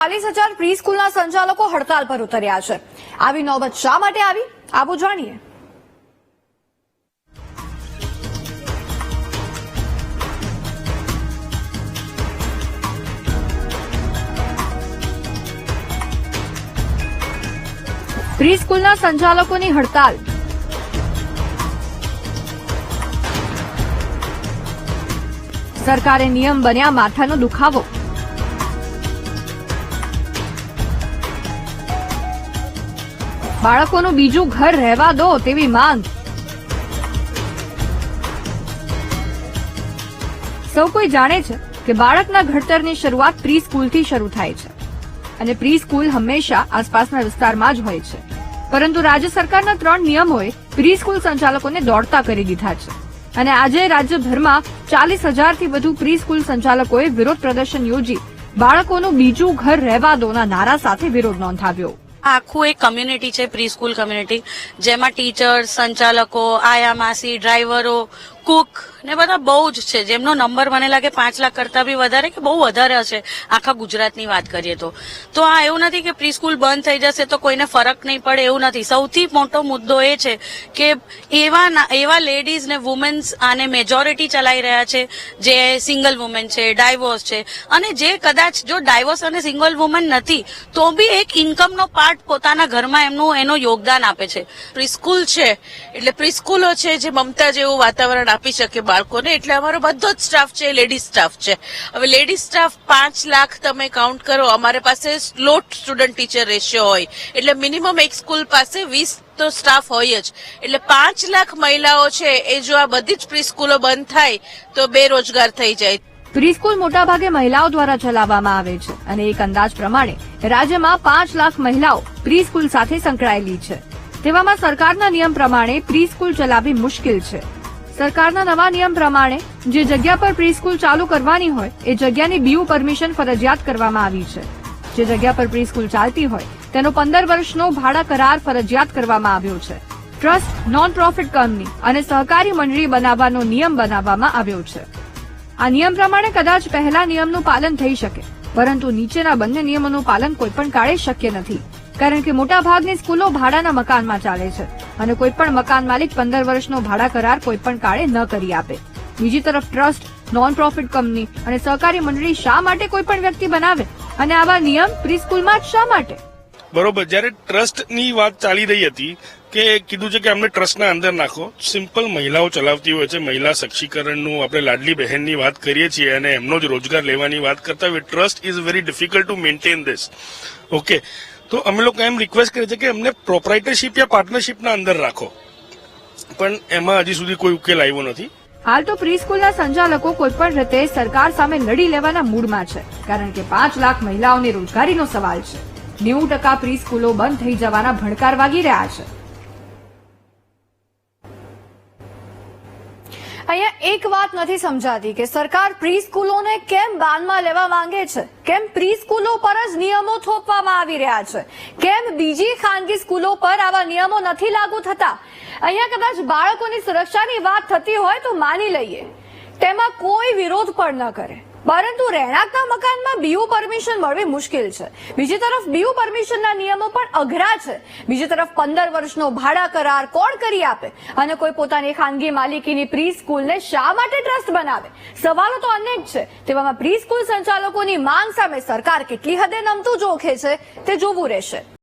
40,000 pre સ્કૂલના સંચાલકો હડતાલ પર ઉતર્યા છે। આવી નોબત શા માટે આવી, આવો જાણીએ। પ્રી સ્કૂલના સંચાલકોની હડતાલ। સરકારે નિયમ બન્યા માથાનો દુખાવો। બાળકોનું બીજું ઘર રહેવા દો તેવી માંગ। સૌ કોઈ જાણે છે કે બાળકના ઘડતરની શરૂઆત પ્રી સ્કૂલથી શરૂ થાય છે અને પ્રી સ્કૂલ હંમેશા આસપાસના વિસ્તારમાં જ હોય છે, પરંતુ રાજ્ય સરકારના 3 નિયમોએ પ્રી સ્કૂલ સંચાલકોને દોડતા કરી દીધા છે અને આજે રાજ્યભરમાં 40,000થી વધુ પ્રી સ્કૂલ સંચાલકોએ વિરોધ પ્રદર્શન યોજી બાળકોનું બીજું ઘર રહેવા દોના નારા સાથે વિરોધ નોંધાવ્યો। આખું એક કમ્યુનિટી છે પ્રી સ્કૂલ કમ્યુનિટી, જેમાં ટીચર્સ, સંચાલકો, આયા માસી, ડ્રાઈવરો, કુક ને બધા બહુ જ છે, જેમનો નંબર મને લાગે 5 લાખ કરતા બી વધારે કે બહુ વધારે હશે આખા ગુજરાતની વાત કરીએ તો આ એવું નથી કે પ્રી સ્કૂલ બંધ થઈ જશે તો કોઈને ફરક નહીં પડે, એવું નથી। સૌથી મોટો મુદ્દો એ છે કે એવા લેડીઝ ને વુમેન્સ આને મેજોરિટી ચલાવી રહ્યા છે, જે સિંગલ વુમેન છે, ડાયવોર્સ છે, અને જે કદાચ જો ડાયવોર્સ અને સિંગલ વુમેન નથી તો બી એક ઇન્કમનો પાર્ટ પોતાના ઘરમાં એનું યોગદાન આપે છે। પ્રી સ્કૂલ છે એટલે પ્રી સ્કૂલો છે જે મમતા જેવું વાતાવરણ આપી શકે બાળકોને, એટલે અમારો બધો જ સ્ટાફ છે લેડીઝ સ્ટાફ છે। હવે લેડીઝ સ્ટાફ 5 લાખ તમે કાઉન્ટ કરો, અમારે પાસે સ્લોટ સ્ટુડન્ટ ટીચર રેશિયો હોય એટલે મિનિમમ એક સ્કૂલ પાસે 20 તો સ્ટાફ હોય જ, એટલે 5 લાખ મહિલાઓ છે એ જો આ બધી જ પ્રી સ્કૂલો બંધ થાય તો બેરોજગાર થઈ જાય। પ્રી સ્કૂલ મોટાભાગે મહિલાઓ દ્વારા ચલાવવામાં આવે છે અને એક અંદાજ પ્રમાણે રાજ્યમાં 5 લાખ મહિલાઓ પ્રી સ્કૂલ સાથે સંકળાયેલી છે। તેવામાં સરકારના નિયમ પ્રમાણે પ્રી સ્કૂલ ચલાવવી મુશ્કેલ છે। સરકારના નવા નિયમ પ્રમાણે જે જગ્યા પર પ્રી સ્કૂલ ચાલુ કરવાની હોય એ જગ્યાની બીયુ પરમિશન ફરજિયાત કરવામાં આવી છે। જે જગ્યા પર પ્રી સ્કૂલ ચાલતી હોય તેનો 15 વર્ષનો ભાડા કરાર ફરજિયાત કરવામાં આવ્યો છે। ટ્રસ્ટ, નોન પ્રોફિટ કંપની અને સહકારી મંડળી બનાવવાનો નિયમ બનાવવામાં આવ્યો છે। આ નિયમ પ્રમાણે કદાચ પહેલા નિયમનું પાલન થઈ શકે, પરંતુ નીચેના બંને નિયમોનું પાલન કોઈપણ કાળે શક્ય નથી, કારણ કે મોટાભાગની સ્કૂલો ભાડાના મકાનમાં ચાલે છે અને કોઈપણ મકાન માલિક 15 વર્ષનો ભાડા કરાર કોઈપણ કાળે ન કરી આપે। બીજી તરફ ટ્રસ્ટ, નોન પ્રોફિટ કંપની અને સહકારી મંડળી શા માટે કોઈપણ વ્યક્તિ બનાવે અને આવા નિયમ પ્રી સ્કૂલમાં જ શા માટે? બરોબર, જયારે ટ્રસ્ટની વાત ચાલી રહી હતી કે કીધું છે કે અમને ટ્રસ્ટના અંદર નાખો, સિમ્પલ મહિલાઓ ચલાવતી હોય છે, મહિલા સક્ષીકરણનું આપણે લાડલી બહેનની વાત કરીએ છીએ અને એમનો જ રોજગાર લેવાની વાત કરતા હોય, trust is very difficult to maintain this. Okay, તો અમે લોકો એમ રિક્વેસ્ટ કરીએ છીએ કે એમને પ્રોપરાઇટરશીપ યા પાર્ટનરશીપના અંદર રાખો, પણ એમાં હજી સુધી કોઈ ઉકેલ આવ્યો નથી। હાલ તો પ્રી સ્કૂલના સંચાલકો કોઈપણ રીતે સરકાર સામે લડી લેવાના મૂડમાં છે, કારણ કે 5 લાખ મહિલાઓની રોજગારીનો સવાલ છે। 90% પ્રી સ્કૂલો બંધ થઈ જવાના ભણકાર વાગી રહ્યા છે। અહીંયા એક વાત નથી સમજાતી કે સરકાર પ્રી સ્કૂલોને કેમ બાનમાં લેવા માંગે છે, કેમ પ્રી સ્કૂલો પર જ નિયમો થોપવામાં આવી રહ્યા છે, કેમ બીજી ખાનગી સ્કૂલો પર આવા નિયમો નથી લાગુ થતા। અહીંયા કદાચ બાળકોની સુરક્ષાની વાત થતી હોય તો માની લઈએ, તેમાં કોઈ વિરોધ પણ ન કરે, પરંતુ રહેણાંકના મકાનમાં બીયુ પરમિશન મળવી મુશ્કેલ છે। બીજી તરફ બીયુ પરમિશનના નિયમો પણ અઘરા છે। બીજી તરફ 15 વર્ષનો ભાડા કરાર કોણ કરી આપે અને કોઈ પોતાની ખાનગી માલિકીની પ્રી સ્કૂલને શા માટે ટ્રસ્ટ બનાવે? સવાલો તો અનેક છે। તેવામાં પ્રી સ્કૂલ સંચાલકોની માંગ સામે સરકાર કેટલી હદે નમતું જોખે છે તે જોવું રહેશે।